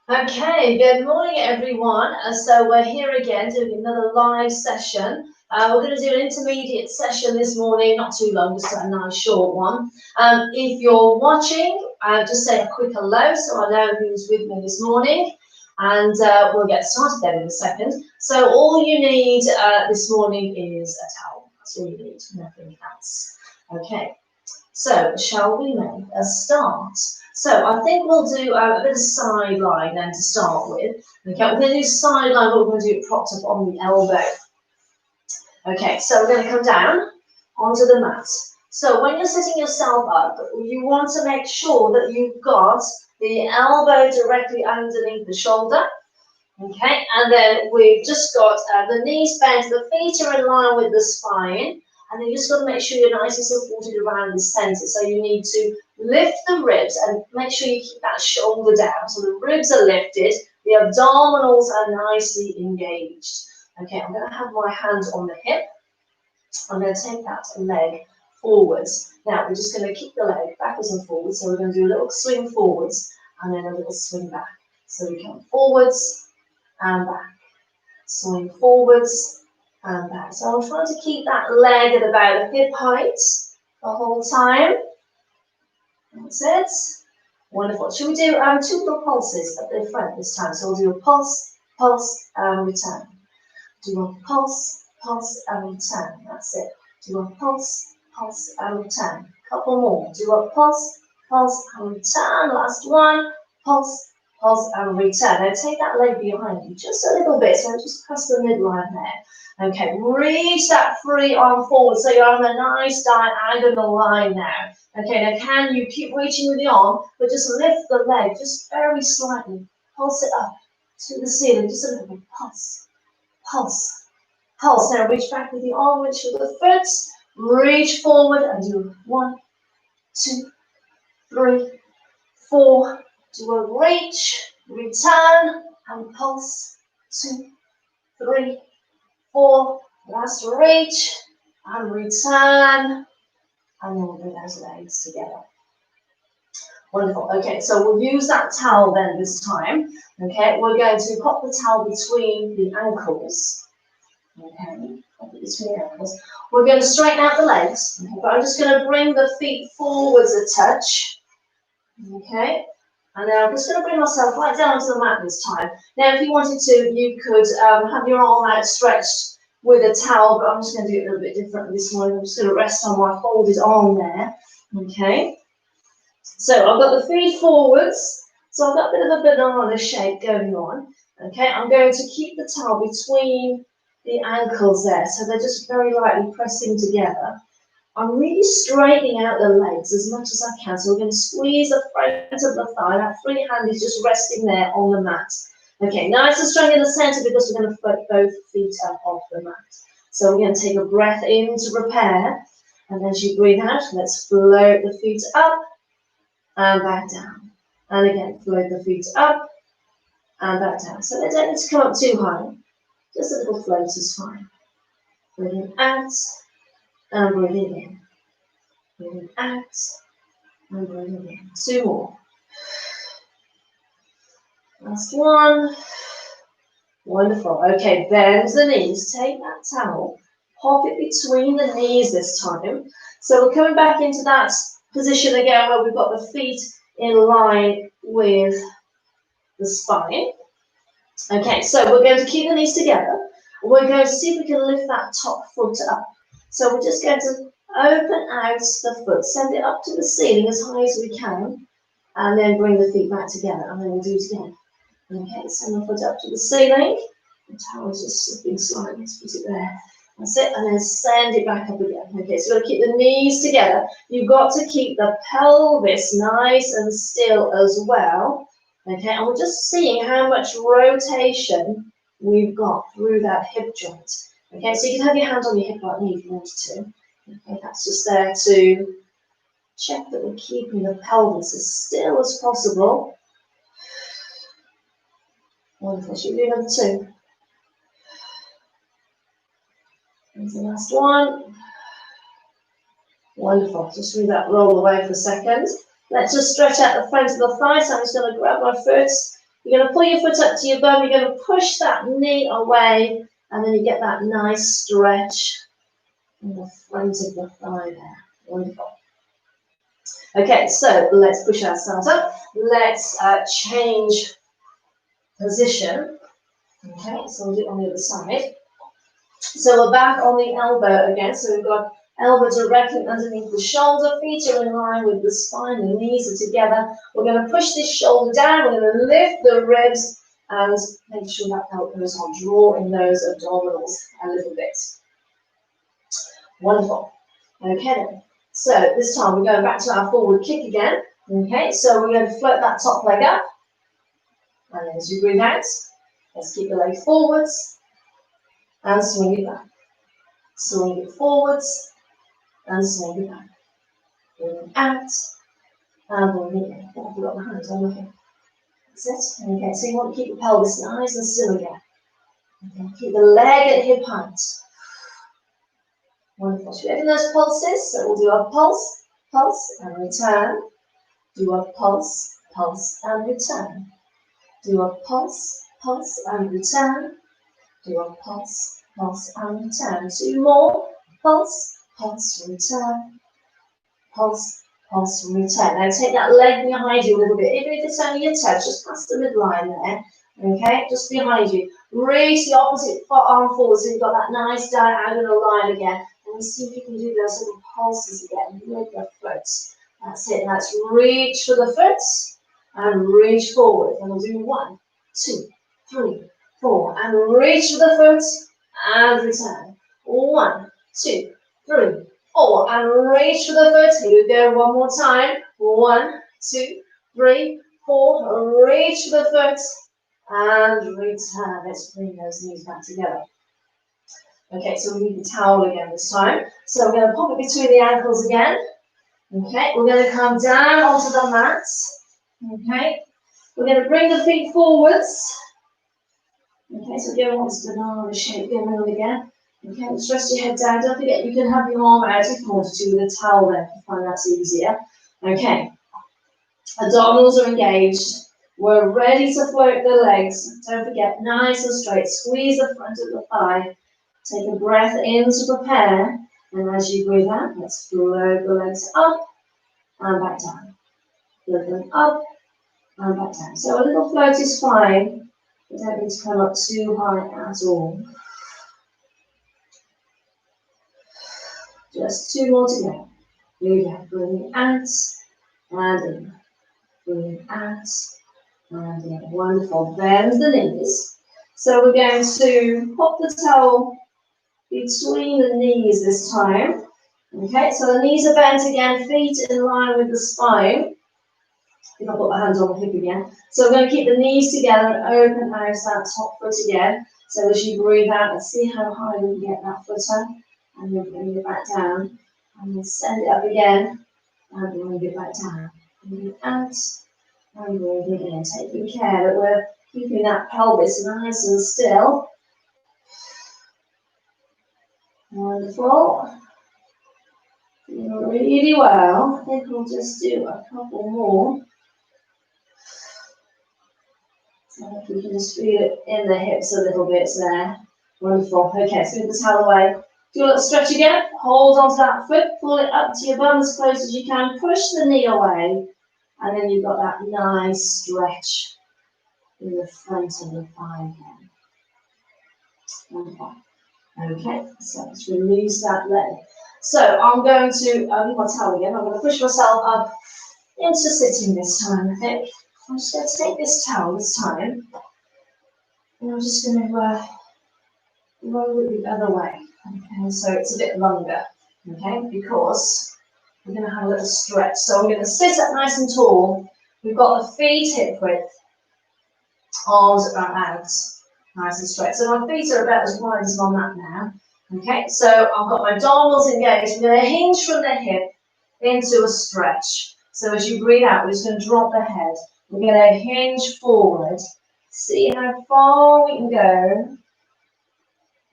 Okay, good morning everyone. So we're here again doing another live session. We're going to do an intermediate session this morning, not too long, just a nice short one. If you're watching, just say a quick hello so I know who's with me this morning. And we'll get started then in a second. So all you need this morning is a towel. That's all you need, nothing else. Okay, so shall we make a start? So I think we'll do a bit of sideline then to start with. Okay, we're going to do sideline, but we're going to do it propped up on the elbow. Okay, so we're going to come down onto the mat. So when you're setting yourself up, you want to make sure that you've got the elbow directly underneath the shoulder. Okay, and then we've just got the knees bent, the feet are in line with the spine, and then you just got to make sure you're nicely supported around the center. So you need to lift the ribs and make sure you keep that shoulder down. So the ribs are lifted, the abdominals are nicely engaged. Okay, I'm going to have my hand on the hip. I'm going to take that leg forwards. Now we're just going to kick the leg backwards and forwards. So we're going to do a little swing forwards and then a little swing back. So we come forwards and back, swing forwards and back. So I'm trying to keep that leg at about hip height the whole time. That's it. Wonderful. Should we do two little pulses at the front this time? So we'll do a pulse, pulse, and return. Do a pulse, pulse, and return. That's it. Do a pulse, pulse, and return. Couple more. Do a pulse, pulse, and return. Last one. Pulse, pulse, and return. Now take that leg behind you just a little bit. So just press the midline there. Okay, reach that free arm forward so you're on a nice diagonal line now. Okay, now can you keep reaching with the arm, but just lift the leg just very slightly. Pulse it up to the ceiling, just a little bit. Pulse, pulse, pulse. Now reach back with the arm, reach with the foot, reach forward and do 1, 2, 3, 4. Do a reach, return, and pulse. 2, 3, 4. Last reach and return. And then we'll bring those legs together. Wonderful. Okay, so we'll use that towel then this time. Okay, we're going to pop the towel between the ankles. Okay, pop it between the ankles. We're going to straighten out the legs. Okay, but I'm just going to bring the feet forwards a touch. Okay, and then I'm just going to bring myself right down to the mat this time. Now, if you wanted to, you could have your arm outstretched with a towel, but I'm just going to do it a little bit differently this morning. I'm just going to rest on my folded arm there. Okay, so I've got the feet forwards, so I've got a bit of a banana shape going on. Okay, I'm going to keep the towel between the ankles there, so they're just very lightly pressing together. I'm really straightening out the legs as much as I can, so we're going to squeeze the front of the thigh. That free hand is just resting there on the mat. Okay, nice and strong in the center because we're going to float both feet up off the mat. So we're going to take a breath in to prepare, and then as you breathe out, let's float the feet up and back down. And again, float the feet up and back down. So they don't need to come up too high. Just a little float is fine. Breathing out and breathing in. Breathing out and breathing in. 2 more. Last one. Wonderful. Okay, bend the knees. Take that towel. Pop it between the knees this time. So we're coming back into that position again where we've got the feet in line with the spine. Okay, so we're going to keep the knees together. We're going to see if we can lift that top foot up. So we're just going to open out the foot, send it up to the ceiling as high as we can, and then bring the feet back together, and then we'll do it again. Okay, send the foot up to the ceiling. The towel is just slipping slightly, let's put it there. That's it, and then send it back up again. Okay, so you've got to keep the knees together. You've got to keep the pelvis nice and still as well. Okay, and we're just seeing how much rotation we've got through that hip joint. Okay, so you can have your hand on your hip like me if you wanted to. Okay, that's just there to check that we're keeping the pelvis as still as possible. Wonderful. Should we do another 2? Here's the last one. Wonderful. Just leave that roll away for a second. Let's just stretch out the front of the thigh. So I'm just going to grab my foot You're going to pull your foot up to your bum. You're going to push that knee away, and then you get that nice stretch in the front of the thigh there. Wonderful. Okay, so let's push ourselves up. Let's change position. Okay, so we'll do it on the other side. So we're back on the elbow again. So we've got elbow directly underneath the shoulder, feet are in line with the spine, the knees are together. We're going to push this shoulder down, we're going to lift the ribs and make sure that elbows are drawing those abdominals a little bit. Wonderful. Okay then. So this time we're going back to our forward kick again. Okay, so we're going to float that top leg up. And then as you breathe out, let's keep the leg forwards and swing it back. Swing it forwards and swing it back. Bring it out and bring it in. Oh, I've got my hands on my hip. That's it. Okay, so you want to keep the pelvis nice and still again. Okay, keep the leg at hip height. Wonderful. Should we open those pulses? So we'll do a pulse, pulse, and return. Do a pulse, pulse, and return. Do a pulse, pulse, and return. Do a pulse, pulse, and return. Two more. Pulse, pulse, return. Pulse, pulse, return. Now take that leg behind you a little bit. Even if it's only your toes, just past the midline there. Okay, just behind you. Reach the opposite arm forward so you've got that nice diagonal line again. And see if you can do those little pulses again with the foot. That's it. Let's reach for the foot and reach forward. And we'll do 1, 2, 3, 4. And reach for the foot and return. 1, 2, 3, 4. And reach for the foot. Here we go. One more time. 1, 2, 3, 4. Reach for the foot and return. Let's bring those knees back together. Okay, so we need the towel again this time. So we're going to pop it between the ankles again. Okay, we're going to come down onto the mat. Okay, we're going to bring the feet forwards. Okay, so go on this banana shape, go around again. Okay, just rest your head down. Don't forget you can have your arm out if you want to with a towel there if you find that's easier. Okay, abdominals are engaged. We're ready to float the legs. Don't forget, nice and straight. Squeeze the front of the thigh. Take a breath in to prepare, and as you breathe out, let's float the legs up and back down. Float them up and back down. So a little float is fine. You don't need to come up too high at all. Just 2 more to go. Here we go. Breathing out and in. Breathing out and in. Wonderful. Bend the knees. So we're going to pop the towel between the knees this time. Okay, so the knees are bent again, feet in line with the spine. If I put my hands on the hip again. So we're going to keep the knees together and open out that top foot again. So as you breathe out, let's see how high we can get that foot up. And then bring it back down. And then send it up again. And bring it back down. Bring it out. And bring it in. Taking care that we're keeping that pelvis nice and still. Wonderful. Doing really well. I think we'll just do a couple more. So if we can just feel it in the hips a little bit there. Wonderful. Okay, so move the towel away. Do a little stretch again. Hold onto that foot. Pull it up to your bum as close as you can. Push the knee away. And then you've got that nice stretch in the front of the thigh again. Wonderful. Okay, so let's release that leg. So I'm going to, my towel again, I'm going to push myself up into sitting this time, I think. I'm just going to take this towel this time, and I'm just going to roll it the other way. Okay, so it's a bit longer, okay, because we're going to have a little stretch. So I'm going to sit up nice and tall. We've got the feet hip width, arms are out. Nice and straight. So my feet are about as wide as my mat now. Okay, so I've got my abdominals engaged. I'm going to hinge from the hip into a stretch. So as you breathe out, we're just going to drop the head. We're going to hinge forward. See how far we can go.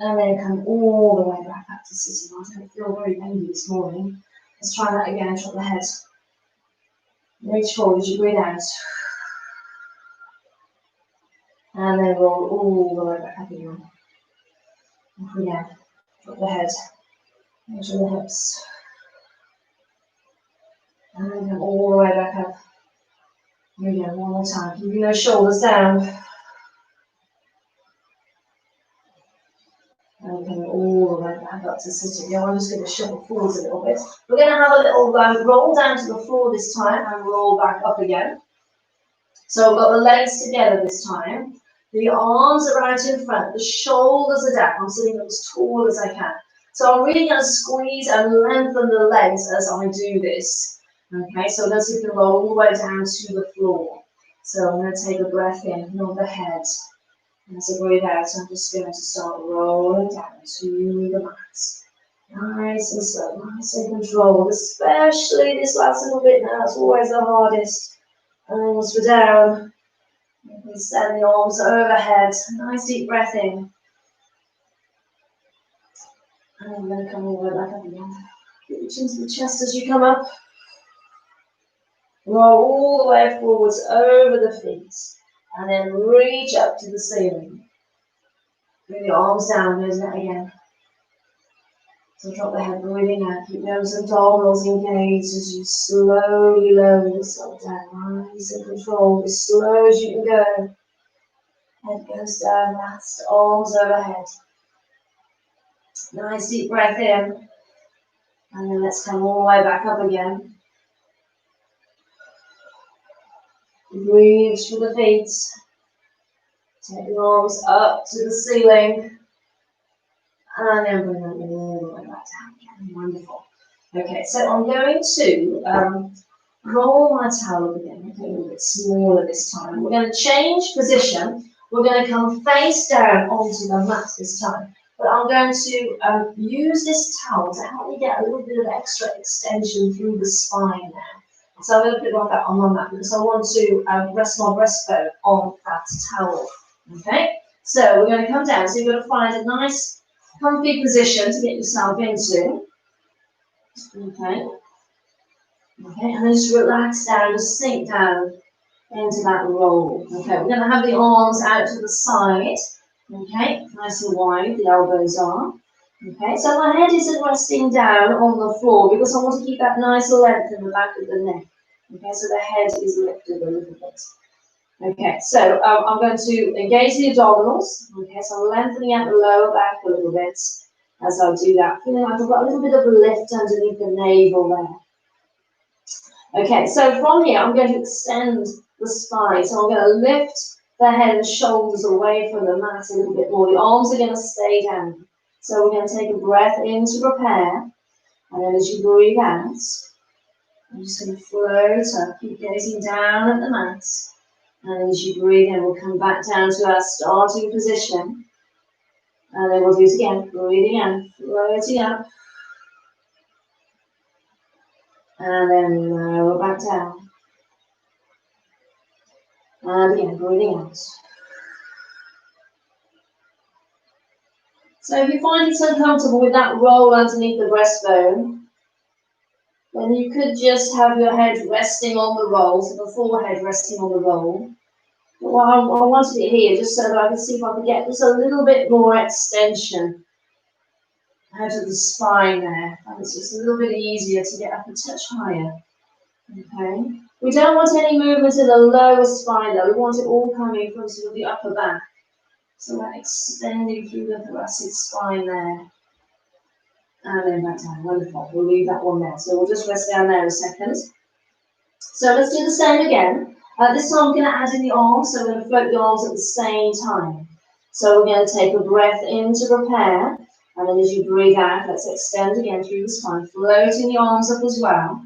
And then come all the way back up to sitting. I don't feel very bendy this morning. Let's try that again. Drop the head. Reach forward as you breathe out. And then roll all the way back up again. Off again. Drop the head. Measure the hips. And then come all the way back up. Here we go, one more time. Keeping those shoulders down. And coming all the way back up to sitting. Now I'm just going to shuffle forwards a little bit. We're going to have a little roll down to the floor this time and roll back up again. So I've got the legs together this time. The arms are out in front. The shoulders are down. I'm sitting up as tall as I can. So I'm really going to squeeze and lengthen the legs as I do this. Okay, so let's see if we can roll all the way down to the floor. So I'm going to take a breath in, nod the head. And as I breathe out, I'm just going to start rolling down to the mat. Nice and slow, nice and controlled, especially this last little bit now. It's always the hardest. And then once we're down, you can send the arms overhead. Nice deep breath in. And I'm going to come all the way back up again. Reach into the chest as you come up. Roll all the way forwards over the feet. And then reach up to the ceiling. Bring the arms down, nose that again. So drop the head, breathing out. Keep those abdominals engaged as you slowly lower yourself down. Nice and controlled, as slow as you can go. Head goes down, last, arms overhead. Nice deep breath in. And then let's come all the way back up again. Reach for the feet. Take the arms up to the ceiling. And then bring them all the way back down again. Wonderful. Okay, so I'm going to roll my towel up again. Make it a little bit smaller this time. We're going to change position. We're going to come face down onto the mat this time. But I'm going to use this towel to help me get a little bit of extra extension through the spine now. So I'm going to put it on that on my mat because I want to rest my breastbone on that towel. Okay, so we're going to come down. So you're going to find a nice comfy position to get yourself into. Okay. Okay, and then just relax down, just sink down into that roll. Okay, we're going to have the arms out to the side. Okay, nice and wide, the elbows are. Okay, so my head isn't resting down on the floor because I want to keep that nice length in the back of the neck. Okay, so the head is lifted a little bit. Okay, so I'm going to engage the abdominals. Okay, so I'm lengthening out the lower back a little bit as I do that. Feeling like I've got a little bit of a lift underneath the navel there. Okay, so from here I'm going to extend the spine. So I'm going to lift the head and shoulders away from the mat a little bit more. The arms are going to stay down. So we're going to take a breath in to prepare. And then as you breathe out, I'm just going to float up, keep gazing down at the mat. And as you breathe in, we'll come back down to our starting position. And then we'll do it again, breathing in, floating up. And then lower back down. And again, breathing out. So if you find it's uncomfortable with that roll underneath the breastbone, then you could just have your head resting on the roll, so the forehead resting on the roll. But what I wanted it here, just so that I can see if I can get just a little bit more extension out of the spine there. And it's just a little bit easier to get up a touch higher. Okay. We don't want any movement in the lower spine though. We want it all coming from sort of the upper back. So we're extending through the thoracic spine there. And then back down. Wonderful. We'll leave that one there. So we'll just rest down there a second. So let's do the same again. This time I'm going to add in the arms. So we're going to float the arms at the same time. So we're going to take a breath in to prepare. And then as you breathe out, let's extend again through the spine. Floating the arms up as well.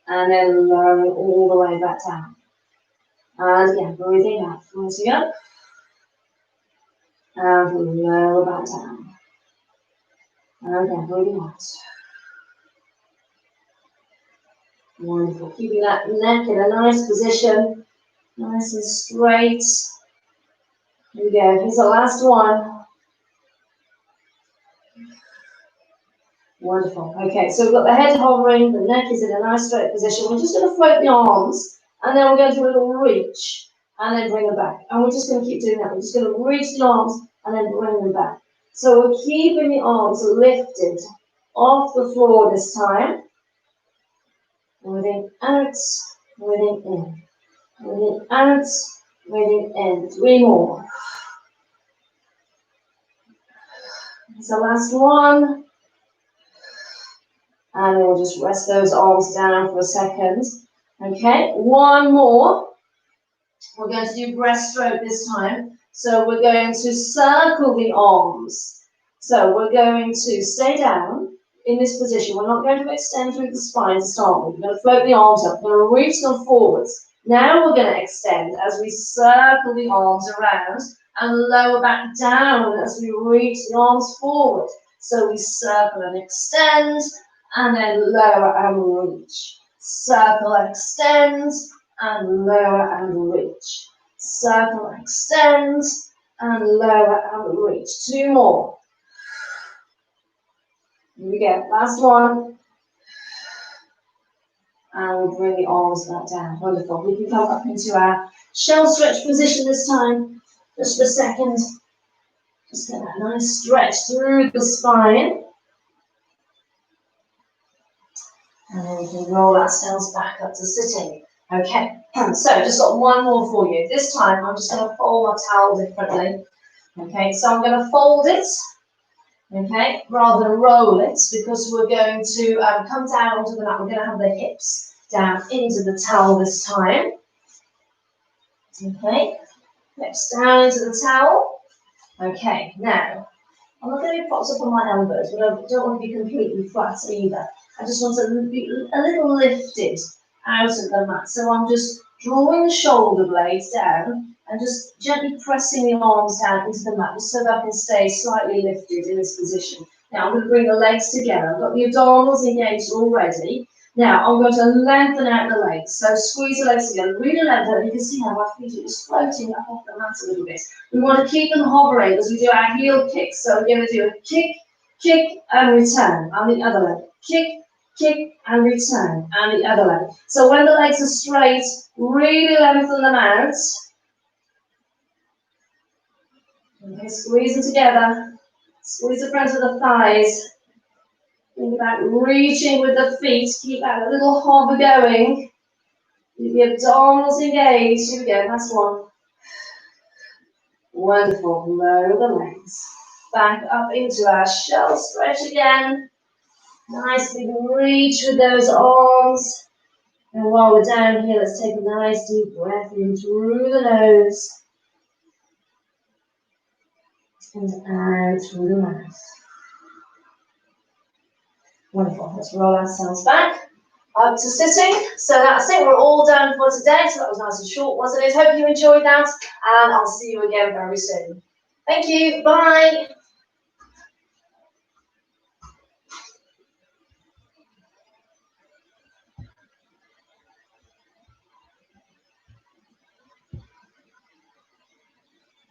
And then lowering all the way back down. And again, breathing out. Floating up. And lower back down. And again, breathing out. Wonderful. Keeping that neck in a nice position. Nice and straight. Here we go. Here's the last one. Wonderful. Okay, so we've got the head hovering, the neck is in a nice straight position. We're just going to float the arms, and then we're going to do a little reach. and then bring them back. And we're just going to keep doing that. We're just going to reach the arms and then bring them back. So we're keeping the arms lifted off the floor this time. Breathing out, breathing in. Breathing out, breathing in. 3 more. It's the last one. And then we'll just rest those arms down for a second. Okay, 1 more. We're going to do breaststroke this time. So we're going to circle the arms. So we're going to stay down in this position. We're not going to extend through the spine to start with. We're going to float the arms up. We're going to reach them forwards. Now we're going to extend as we circle the arms around and lower back down as we reach the arms forward. So we circle and extend and then lower and reach. Circle and extend and lower and reach. Circle, extend, and lower and reach. 2 more. Here we go. Last one. And we'll bring the arms back down. Wonderful. We can come up into our shell stretch position this time. Just for a second. Just get that nice stretch through the spine. And then we can roll ourselves back up to sitting. Okay, so just got 1 more for you. This time I'm just going to fold my towel differently. Okay, so I'm going to fold it, okay, rather than roll it, because we're going to come down onto the mat. We're going to have the hips down into the towel this time. Okay, hips down into the towel. Okay, now I'm not going to be propped up on my elbows, but I don't want to be completely flat either. I just want to be a little lifted out of the mat. So I'm just drawing the shoulder blades down and just gently pressing the arms down into the mat so that I can stay slightly lifted in this position. Now I'm going to bring the legs together. I've got the abdominals engaged already. Now I'm going to lengthen out the legs. So squeeze the legs together, really lengthen. You can see how my feet are just floating up off the mat a little bit. We want to keep them hovering as we do our heel kicks. So we're going to do a kick, kick and return on the other leg. Kick, kick and return, and the other leg. So when the legs are straight, really lengthen them out. Okay, squeeze them together. Squeeze the front of the thighs. Think about reaching with the feet. Keep that little hover going. Keep the abdominals engaged. Here we go, last one. Wonderful. Lower the legs. Back up into our shell stretch again. Nice big reach with those arms. And while we're down here, let's take a nice deep breath in through the nose. And out through the mouth. Wonderful. Let's roll ourselves back up to sitting. So that's it. We're all done for today. So that was nice and short, wasn't it? Hope you enjoyed that. And I'll see you again very soon. Thank you. Bye.